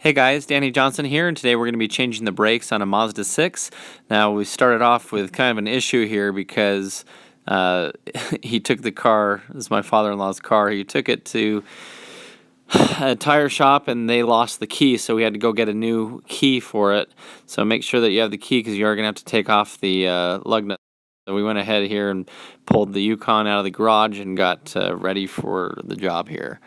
Hey guys, Danny Johnson here, and today we're going to be changing the brakes on a Mazda 6. Now, we started off with kind of an issue here because he took the car, this is my father-in-law's car, he took it to a tire shop and they lost the key, so we had to go get a new key for it. So make sure that you have the key because you are going to have to take off the lug nut. So we went ahead here and pulled the Yukon out of the garage and got ready for the job here.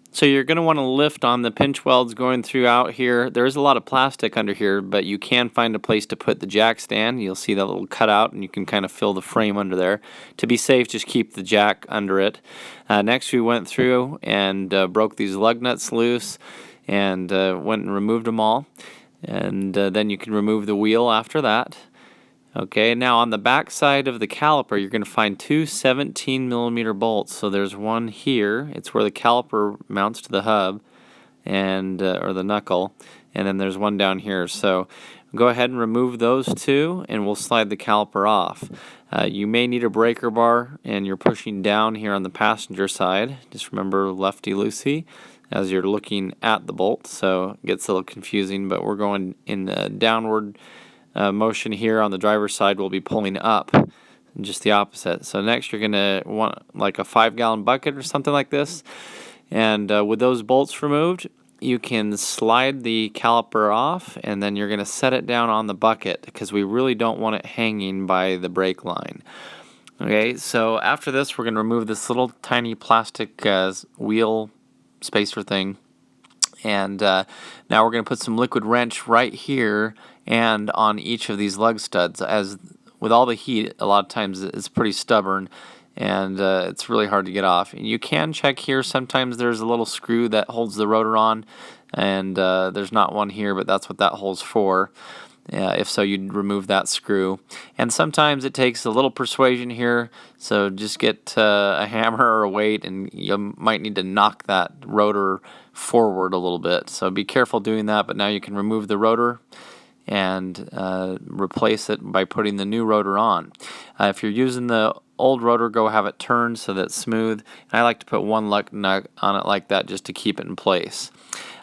So you're going to want to lift on the pinch welds going throughout here. There is a lot of plastic under here, but you can find a place to put the jack stand. You'll see that little cutout, and you can kind of fill the frame under there. To be safe, just keep the jack under it. Next, we went through and broke these lug nuts loose and went and removed them all. And then you can remove the wheel after that. Okay, now on the back side of the caliper, you're going to find two 17mm bolts. So there's one here. It's where the caliper mounts to the hub, and or the knuckle, and then there's one down here. So go ahead and remove those two, and we'll slide the caliper off. You may need a breaker bar, and you're pushing down here on the passenger side. Just remember lefty-loosey as you're looking at the bolt, so it gets a little confusing, but we're going in the downward motion here. On the driver's side, we'll be pulling up, just the opposite. So next you're going to want like a 5-gallon bucket or something like this, and with those bolts removed, you can slide the caliper off, and then you're going to set it down on the bucket because we really don't want it hanging by the brake line. Okay, so after this we're going to remove this little tiny plastic wheel spacer thing. And now we're going to put some liquid wrench right here and on each of these lug studs. As with all the heat, a lot of times it's pretty stubborn, and it's really hard to get off. And you can check here. Sometimes there's a little screw that holds the rotor on, and there's not one here, but that's what that hole's for. If so, you'd remove that screw. And sometimes it takes a little persuasion here, so just get a hammer or a weight, and you might need to knock that rotor forward a little bit. So be careful doing that, but now you can remove the rotor and replace it by putting the new rotor on. If you're using the old rotor, go have it turned so that it's smooth. And I like to put one lug nut on it like that just to keep it in place.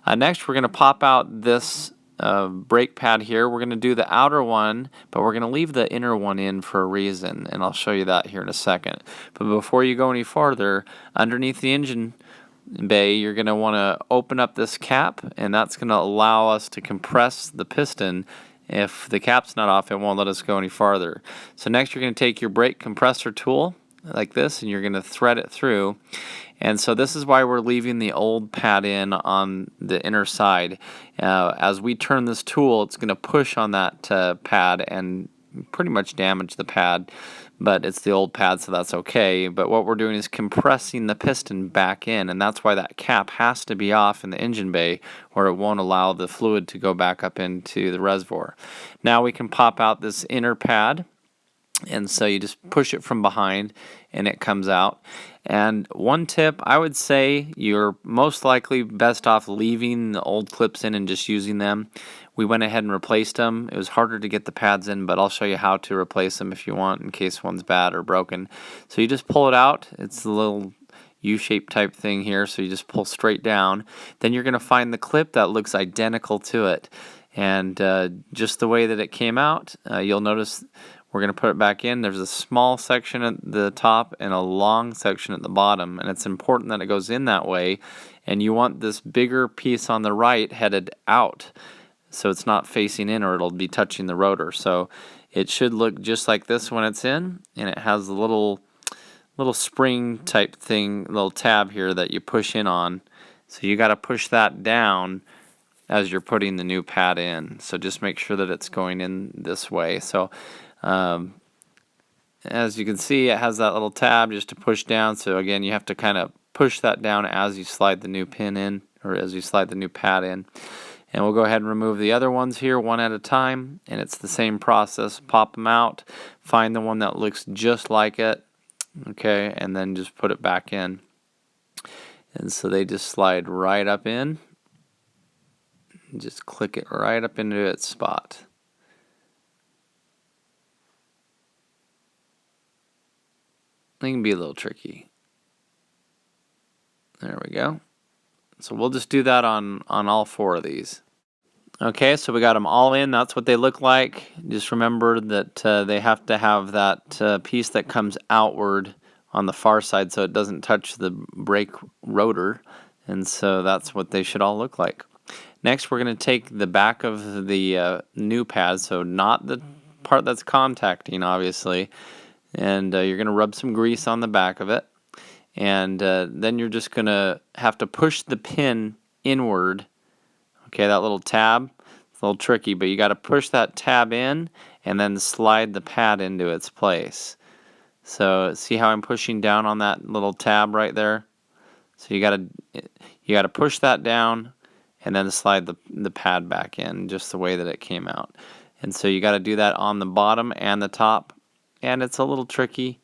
Next, we're going to pop out this brake pad here. We're going to do the outer one, but we're going to leave the inner one in for a reason, and I'll show you that here in a second. But before you go any farther, underneath the engine bay, you're going to want to open up this cap, and that's going to allow us to compress the piston. If the cap's not off, it won't let us go any farther. So next you're going to take your brake compressor tool like this, and you're going to thread it through. And so this is why we're leaving the old pad in on the inner side. As we turn this tool, it's going to push on that pad and pretty much damage the pad, but it's the old pad, so that's okay. But what we're doing is compressing the piston back in, and that's why that cap has to be off in the engine bay, or it won't allow the fluid to go back up into the reservoir. Now we can pop out this inner pad, and so you just push it from behind and it comes out. And one tip, I would say you're most likely best off leaving the old clips in and just using them. We went ahead and replaced them. It was harder to get the pads in, but I'll show you how to replace them if you want, in case one's bad or broken. So you just pull it out. It's a little U-shaped type thing here, so you just pull straight down. Then you're going to find the clip that looks identical to it. And just the way that it came out, you'll notice we're going to put it back in. There's a small section at the top and a long section at the bottom, and it's important that it goes in that way. And you want this bigger piece on the right headed out, so it's not facing in, or it'll be touching the rotor. So it should look just like this when it's in, and it has a little spring type thing, little tab here that you push in on. So you got to push that down as you're putting the new pad in. So just make sure that it's going in this way. So as you can see, it has that little tab just to push down. So again, you have to kind of push that down as you slide the new pin in, or as you slide the new pad in. And we'll go ahead and remove the other ones here one at a time, and it's the same process. Pop them out, find the one that looks just like it, okay, and then just put it back in. And so they just slide right up in. Just click it right up into its spot. It can be a little tricky. There we go. So we'll just do that on all 4 of these. Okay, so we got them all in. That's what they look like. Just remember that they have to have that piece that comes outward on the far side so it doesn't touch the brake rotor. And so that's what they should all look like. Next, we're going to take the back of the new pad, so not the part that's contacting, obviously. And you're going to rub some grease on the back of it. And then you're just going to have to push the pin inward. Okay, that little tab, it's a little tricky, but you got to push that tab in and then slide the pad into its place. So see how I'm pushing down on that little tab right there? So you got to push that down and then slide the pad back in just the way that it came out. And so you got to do that on the bottom and the top, and it's a little tricky,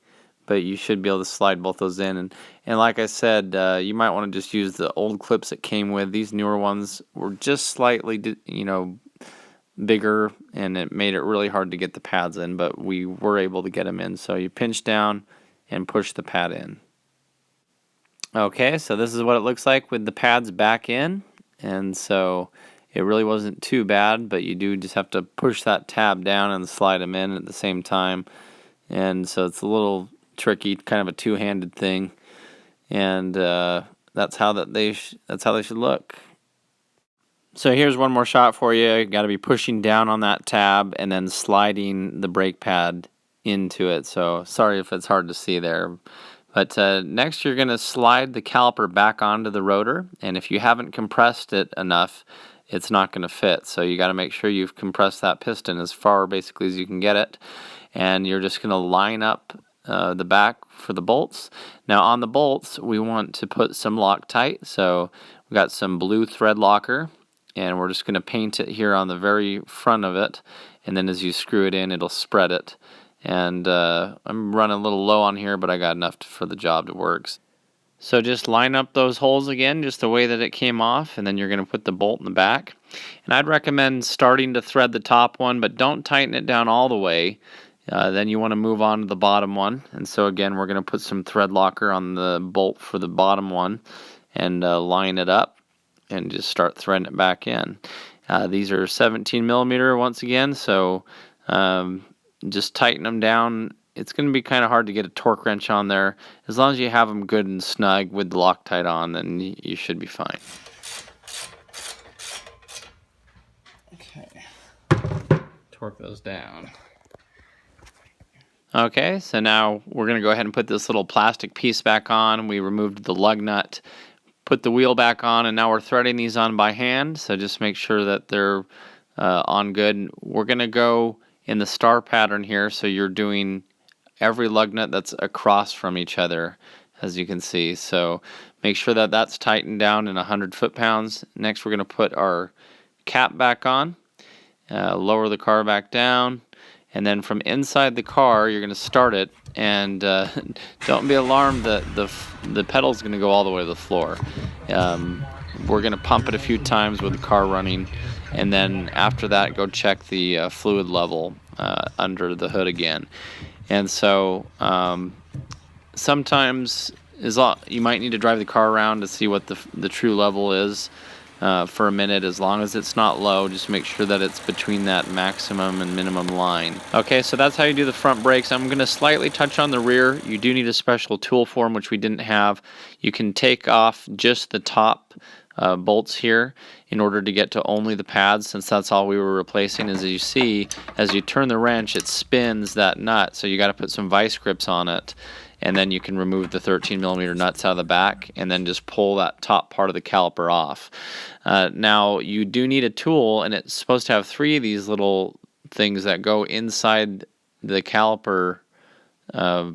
but you should be able to slide both those in. And like I said, you might want to just use the old clips it came with. These newer ones were just slightly, bigger, and it made it really hard to get the pads in, but we were able to get them in. So you pinch down and push the pad in. Okay, so this is what it looks like with the pads back in. And so it really wasn't too bad, but you do just have to push that tab down and slide them in at the same time. And so it's a little tricky, kind of a two-handed thing. And that's how they should look. So here's one more shot for you. You got to be pushing down on that tab and then sliding the brake pad into it. So sorry if it's hard to see there. But next you're going to slide the caliper back onto the rotor, and if you haven't compressed it enough, it's not going to fit. So you got to make sure you've compressed that piston as far basically as you can get it, and you're just going to line up the back for the bolts. Now on the bolts we want to put some Loctite, so we got some blue thread locker, and we're just going to paint it here on the very front of it, and then as you screw it in it'll spread it. And I'm running a little low on here, but I got enough for the job to work. So just line up those holes again, just the way that it came off, and then you're going to put the bolt in the back. And I'd recommend starting to thread the top one, but don't tighten it down all the way. Then you want to move on to the bottom one. And so again, we're going to put some thread locker on the bolt for the bottom one and line it up and just start threading it back in. These are 17 millimeter once again, so just tighten them down. It's going to be kind of hard to get a torque wrench on there. As long as you have them good and snug with the Loctite on, then you should be fine. Okay. Torque those down. Okay, so now we're going to go ahead and put this little plastic piece back on. We removed the lug nut, put the wheel back on, and now we're threading these on by hand. So just make sure that they're on good. We're going to go in the star pattern here, so you're doing every lug nut that's across from each other, as you can see. So make sure that that's tightened down in 100 foot-pounds. Next we're going to put our cap back on, lower the car back down, and then from inside the car you're going to start it, and don't be alarmed that the pedal's going to go all the way to the floor. We're going to pump it a few times with the car running, and then after that go check the fluid level under the hood again. And so sometimes you might need to drive the car around to see what the true level is for a minute. As long as it's not low, just make sure that it's between that maximum and minimum line. Okay, so that's how you do the front brakes. I'm going to slightly touch on the rear. You do need a special tool for them, which we didn't have. You can take off just the top bolts here in order to get to only the pads, since that's all we were replacing. As you see, as you turn the wrench, it spins that nut, so you got to put some vice grips on it, and then you can remove the 13 millimeter nuts out of the back and then just pull that top part of the caliper off. Now you do need a tool, and it's supposed to have 3 of these little things that go inside the caliper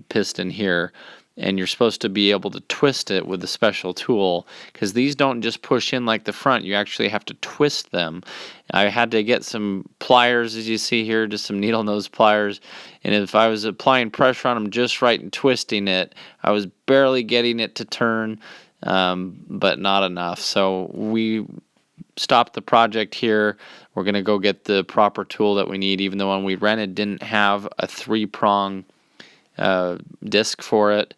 piston here, and you're supposed to be able to twist it with a special tool, because these don't just push in like the front. You actually have to twist them. I had to get some pliers, as you see here, just some needle nose pliers, and if I was applying pressure on them just right and twisting it, I was barely getting it to turn, but not enough. So we stopped the project here. We're going to go get the proper tool that we need, even though one we rented didn't have a 3-prong disc for it.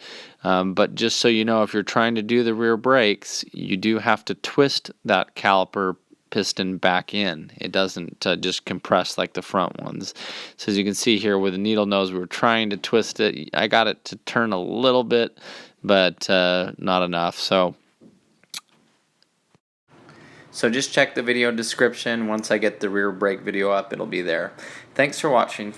But just so you know, if you're trying to do the rear brakes, you do have to twist that caliper piston back in. It doesn't just compress like the front ones. So as you can see here with the needle nose, we were trying to twist it. I got it to turn a little bit, but not enough. So just check the video description. Once I get the rear brake video up, it'll be there. Thanks for watching.